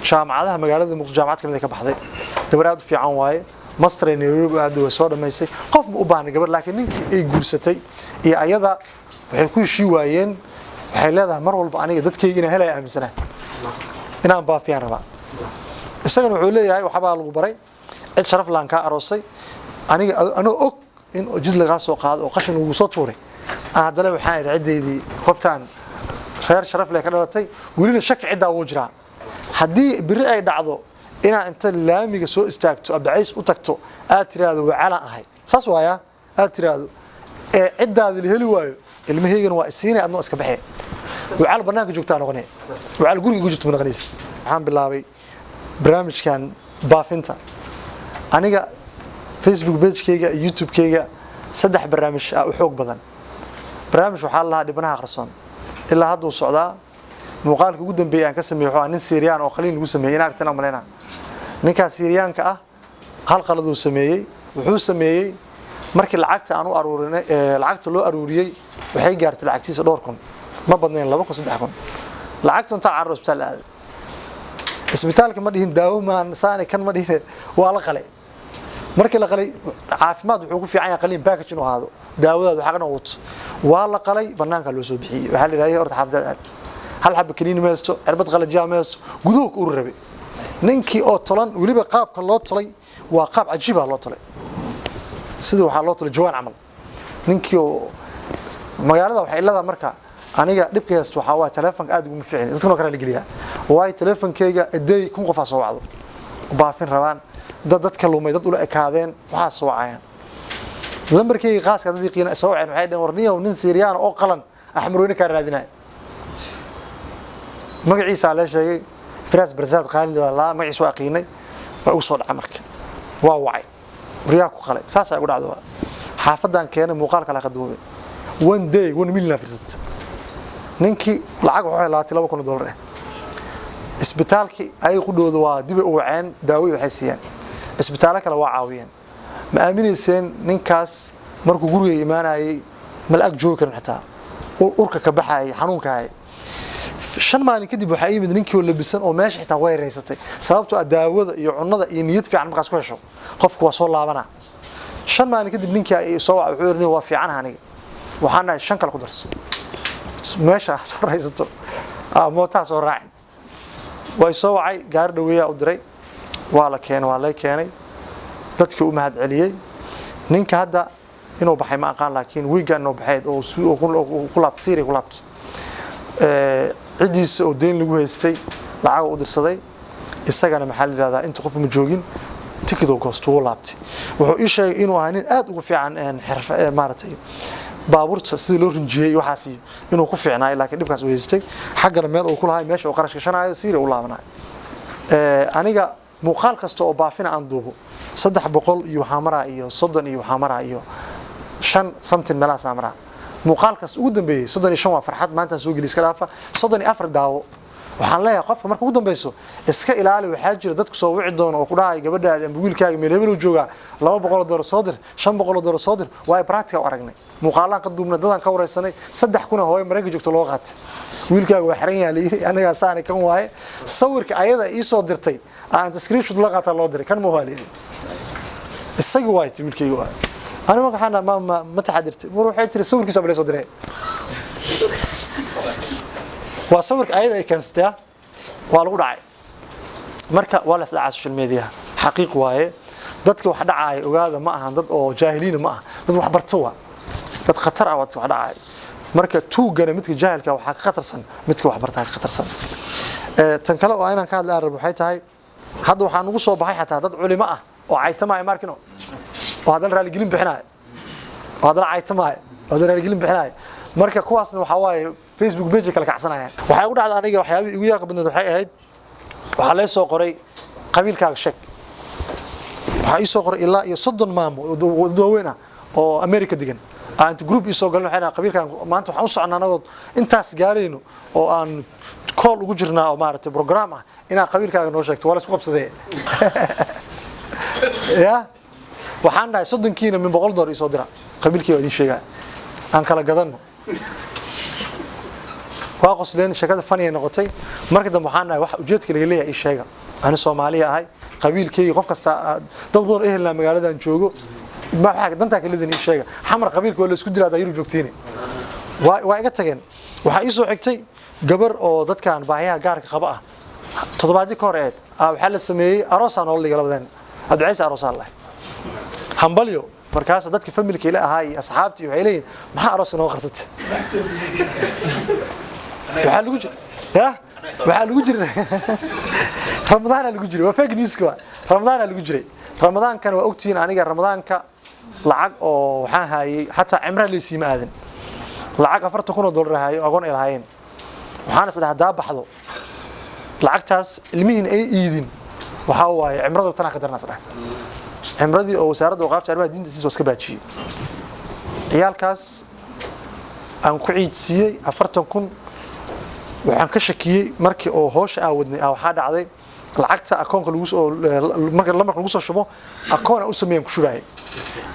jaamacadaha magaalada Muqdisho jaamacad kamid ka baxday gabar aad u fiican waaye master in Europe aad u soo dhameysay qof ma u baahnay gabar laakiin ninkii ay guursatay iyo ayada waxay ku heshii waayeen waxay leedahay mar walba aniga dadkayga inaan helay aaminsanahay inaan baafiyaan rabaa isagana wuxuu leeyahay waxa baa lagu baray cid sharaf laan ka aroosay aniga anoo og in jid laga soo qaado oo qashin ugu soo tuuray aadale waxaan ciideedii qoftaan reer sharaf leh ka dhalatay waliina shaki cid aa jiraa hadii biri ay dhacdo ina inta laamiga soo istaagto abdaciis u tagto aad tiraado wacala ahay saas waaya aad tiraado cidaada heli waayo ilmaheegan waa isiinay adna iska baxay wacal banaanka joogtaa noqonay wacal guriga ku jirto noqonays waxaan bilaabay barnaamijkan baafinta aniga Facebook page-kayga YouTube-kayga saddex barnaamij u xoog badan barnaamij waxa la dhibanaha qarsoon ilaa hadda uu socdaa muuqaalka ugu dambeeyay aan ka sameeyay waxa nin Syrian oo qaliin lagu sameeyay in aragtana maleena ninka Syrianka ah hal qalad uu sameeyay wuxuu sameeyay markii lacagta aan u aruurinay lacagta loo aruuriyay waxay gaartay lacagtiisa dhowr kun ma badnayn 2,000 lacagta inta aan hospital aad isbitaalka ma dhihin daawo ma saani kan ma dhihin waa la qalay markii la qalay caafimaad wuxuu ku fiican yahay qaliin package inuu ahaado daawada waxa kana wato waa la qalay banaanka loo soo bixiyay waxa la yiraahdaa horta xabdad hal xab kaniini meesto cirbad qalajiya meesto guduhu u rabay ninkii oo tolan waliba qaabka loo tolay waa qaab cajiib ah loo tolay sidoo waxa loo tolay jawaan amal ninkii oo magaalada waxa ilada marka aniga dhibkaysto waxa waa telefoonka aad ugu fiicnay dadka kale la geliyaa way telefoonkayga eday kun qof soo wacdo baafin rabaan dadka lumay dad ula ekaadeen waxa soo wacayaan lambarkayga qaaska dadii qiina soo waceen waxay dhaheen warniyo nin Syrian oo qalan axmarweyne ka raadinay magaciisa la sheegay Firas Barzad Khalid la magaciisa waa qiinay waa ugu soo dhacay marka waa wacay riyaa ku qalay saas ay ugu dhacdo xaafadan keenay muuqaalka la qadoobay one day 1 million firsad ninkii lacag waxa la $2,000 isbitaalki ay qudooda waa dib u waceen daawo waxay siiyeen isbitaalo kale waa caawiyeen ma aaminaysan ninkaas markuu guriga iimaanayay malak joogkan xitaa urka ka baxay xanuunka hay shan maalin kadib waxa yimid ninkii oo labisan oo meesha xitaa way reysatay sababtoo ah daawada iyo cunnada iyo niyad fiican markaas ku hesho qofku waa soo laabana shan maalin kadib ninkii ay soo wuxuu yiri waa fiican aniga waxaan nahay shan kale ku darso meesha soo reysato mootaa soo raacin way soo wacay gaar dhaweeya u diray waa la keenay dadkii u mahad celiyay ninka hadda inuu baxay ma aqaan laakiin weekend oo baxay oo ku laabsiray ku laabto cidiisa oo deen lagu haystay lacag u dirsaday isagana maxaa la yiraahdaa inta qof ma joogin ticket oo goosto oo laabtay wuxuu ii sheegay inuu ahaa nin aad ugu fiican xirfad maaratay baabuurta sidii loo rinjiyay waxaasi inuu ku fiicnaa laakiin dhibkaas uu haystay xaggana meel uu ku lahay meesha uu qarash gashanayo siiri u laabanayo aniga muuqaal kasta oo baafina aan duubo 300 iyo xamara iyo 30 iyo xamara iyo 5 something mela samara muuqaalkaas ugu dambeeyay 35 waa farxad maanta soo geli iska dhaafa 34 daawo waxaan leeyahay qofka marka ugu dambeeyso iska ilaali waxa jira dadku soo wici doona oo ku dhahay gabadhaada ama wiilkaaga meel hebel jooga $200 soo dir $500 soo dir way practical aragnay muuqaalaan qaduumna dadan ka wareysanay 3,000 hooyo Mareykanka joogto loo qaatay wiilkaaga waa xiran yahay aniga saani kan waaye sawirka ayada ii soo dirtay aan screenshot la qaata loo diray kan ma haleelay isaga waayt wiilkayga waa أنا ما كان ما تحدرت بروح يتري صور كيسب لي صدري وصورك أيضا كنستها والله دعاي مركا ولا سدع السوشيال ميديا حقيقة وهي ضدك واحد دعاي وهذا ما أهان ضد أو جاهلين ما ضد واحد برتوا ضد خطر أو واحد دعاي مركا تو جنا متك جاهل كوا حق خطر سن متك واحد برتاع خطر سن تنكلا وأنا كان الأرب وحيت هاي هذا وحنا نقصه بحي حتى ضد علماء وعيتما ماركنو وهذا الرجال يقولون بحناي وهذا عايتماي وهذا الرجال يقولون بحناي marka kuwaasna waxa waaye Facebook page kala kacsanayaan waxa ugu dhacday aniga waxyaabo igu yaqbadnad waxay ahayd waxa la soo qoray qabiilkaaga sheeg waxa ii soo qoray ilaa iyo 30 maamo dadweyna oo America degan aan group ii soo galno waxayna qabiilkaaga maanta waxaan u soconaa anagood intaas gaarayno oo aan call ugu jirnaa oo maaragtay program ah ina qabiilkaaga noo sheegto wala isku qabsadee ya waxaan dhahay 30 kiina min $100 soo dira qabiilkii waa idin sheegay aan kala gadano waa qosleen shakada faniya noqotay markii dambe waxaan nahay wax ujeedka laga leeyahay sheega ana Soomaaliya ahay qabiilkayga qof kasta dad badan ehelna magaaladan joogo ma waxa danta kale leedahay sheega xamar qabiilka wala isku dilaa Yurub joogtiin waa iga tageen waxa ii soo xigtay gabar oo dadkan baahiyaha gaarka qaba ah toddobaadii ka hor waxa la sameeyay aroos aan oo liga labadeen Abdicays aroos Allah hambalyo markaas dadka familka ila ahay asxaabtii waxay leeyihiin maxaa aroos noo qarsatay waxa lagu jiray Ramadaan lagu jiray waa fake news ka Ramadaan lagu jiray Ramadaan kan waa ogtiin aniga Ramadaanka lacag oo waxaan hayay hatta cimra leesii ma aadan lacag $40,000 hayo agoon ilaahayeen waxaan isla hadaa baxdo lacagtaas ilmihiin ay iidin waxa waaye cimrada tan ka darnaas dhax cimradii oo wasaaradda waqaafta arrimaha diinta si iska baajiyay ciyaalkaas aan ku ciidsiiyay 40,000 waxaan ka shakiyay markii oo hoosha aawadnay waxa dhacday lacagta akoonka lagu soo marka lagu soo shubo akoon u sameeyay ku shubay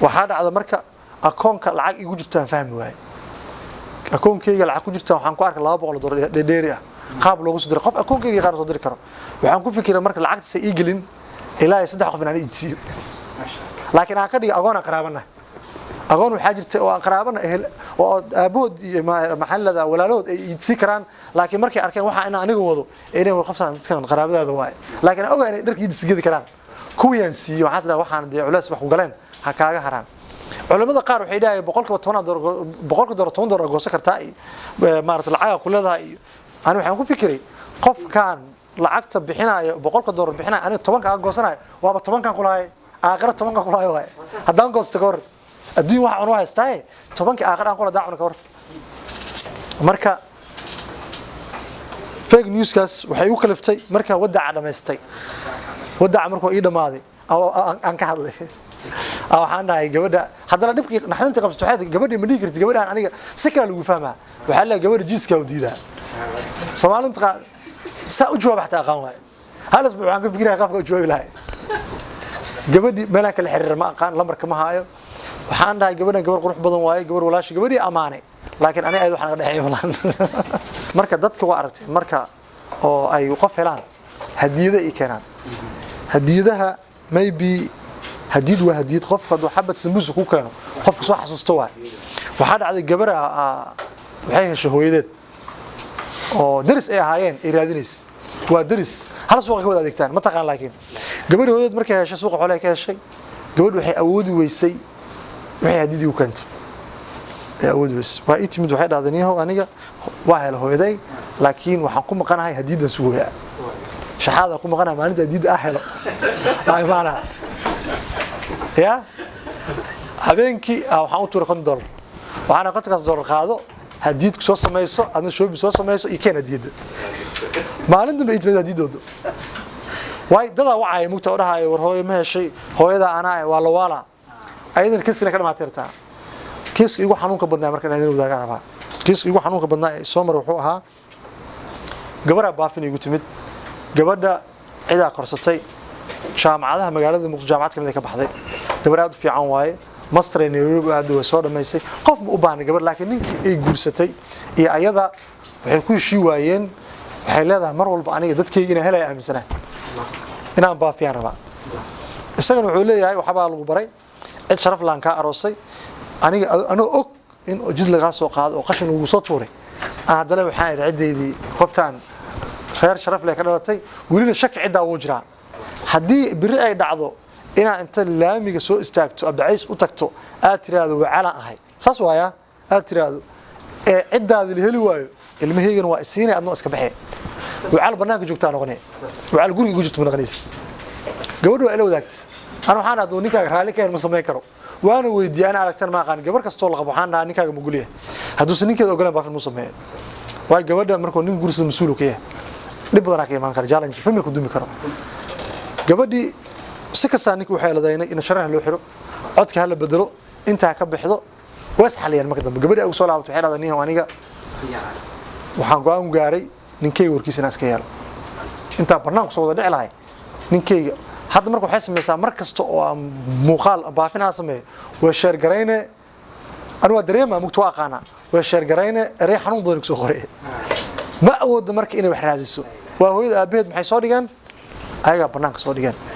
waxa dhacday marka akoonka lacag igu jirtaan fahmi waay akoonkayga lacag ku jirta waxaan ku arkay $200 dheeri ah qaab loogu soo diray qof akoonkayga qaar soo diri karo waxaan ku fikiray marka lacagta ay gelin ilaa 3 qof inaan iidsiyo laakiin aan ka dhigay agoon qaraabana agoon waxa jirtay oo qaraabana ehel oo aabood iyo maxallada walaalood ay iidsi karaan laakiin markay arkeen waxa in aniga wado inay qofsan iskan qaraabadaada waay laakiin ogaa inay dharkii iidsigadi karaan kuwiyaan siiyo waxaan culays wax ku galeen ha kaaga haraan culimada qaar waxay dhaayeen $10 goosan kartaa maarta lacag ku leedahay aan waxaan ku fikiray qofkan lacagta bixinaayo $100 bixinaayo aniga 10 ka goosanayo waaba 10 kan kulahay aakhira 10 kan kulahay waay hadaan goosto ka hor adduun waxa aan haystay 10 ka aakhira aan kula daacno ka hor marka fake news kaas waxay u kaliftay marka wadaaca dhameystay wadaaca markuu ii dhamaaday aan ka hadlay waxaan dhahay gabadha hadana dhibkii naxdinta qabsato waxay gabadhii ma dhigi kartid gabadhaan aniga si kale lagu fahmaa waxa la gabadha jiiska u diidaa Soomaaliinta saa u jawaab xataa aqaan waay hal isbuuc aan ka fikiray qafka u jawaabi lahay gabadhi meela kala xiriir ma aqaan lambarka ma haayo waxaan dhahay gabadhan gabar qurux badan waaye gabar walaashi gabadhii amaanay laakiin ani ay waxaan ka dhaxay walaan marka dadka waa aragtay marka oo ay qof helaan hadiyada ay keenaan hadiyadaha maybe hadiyad waa hadiyad qof qado xabad sambuus ku keeno qofka soo xasuusto waxa dhacday gabar waxay heshay hooyadeed oo daris ay ahaayeen iraadinays waa daris hal suuqa ka wada adeegtaan ma taqaan laakiin gabar hooyadeed markay heshay suuqa xoolaha ka heshay gabadhu waxay awoodi weysay waxay hadiyadii u keento awoodi weysay waa itimid waxay dhaadaniyo aniga waa helo hooyaday laakiin waxaan ku maqanahay hadiyadan suuqa shaxaada ku maqanahay maalinta hadiyada helo ay maana ya habeenkii waxaan u tuuray $50 waxaan $50 qaado hadiyad soo sameeyso adna shoobi soo sameeyso iyo keen hadiyada maalinta bay idmada hadiyadooda way dada wacay mugta u dhahayo war hooyo ma heshay hooyada ana waa la waala aydan kiisna ka dhamaatay kiiska igu xanuunka badnaa markaan aydan wadaaga rabaa kiiska igu xanuunka badnaa soo mar wuxuu ahaa gabadha baafin igu timid gabadha cida korsatay jaamacadaha magaalada Muqdisho jaamacad kamid ka baxday gabar aad u fiican waaye Masray Nairobi aad u soo dhameysay qof ma u baahnay gabar laakiin ninkii ay guursatay iyo ayada waxay ku heshii waayeen waxay leedahay mar walba aniga dadkayga inay helay aaminsanaa inaan baafiyaan rabaa isagana wuxuu leeyahay waxa baa lagu baray cid sharaf laan ka aroosay aniga anoo og in jid laga soo qaado oo qashin ugu soo tuuray hadana waxaan ciideedii qoftaan reer sharaf leh ka dhalatay waliina shaki cid aa jiraa hadii biri ay dhacdo ina inta laamiga soo istaagto Abdicays u tagto aad tiraado wacala ahay saas waaya aad tiraado cidaada la heli waayo ilmaheegan waa isiinay adna iska baxay wacala banaanka joogtaa noqonay wacala guriga ugu jirto noqonays gabadhu ay la wadaagtay ana waxaan aad ninkaaga raali ka ma sameey karo waana weydiiyay aragtan ma aqaan gabar kasto la qabo waxaan dhahay ninkaaga ma guliya hadduu ninkeeda ogolaan baafin mu sameeyo way gabadha markuu nin guursada mas'uul ka yahay dib badan ka iman kara challenge familku dumi karo gabadhi si ka saaniki waxay leedahay in sharax loo xiro codka hal bedelo inta ka bixdo waas xaliyaan marka dambe gabadhi ay soo laabto waxay leedahay aniga waxaan go'aan gaaray ninkay warkiisana iska yeelo inta barnaamij soo wada dhici lahay ninkayga hadda markuu waxay sameeysaa mar kasta oo muuqaal baafina sameeyo way share gareyne anu dareema mugto aqaana way share gareyne eray xanuun badan ku soo qoray ma awoodo marka inay wax raadiso waa hooyada aabaheed maxay soo dhigaan ayaga banaanka soo dhigaan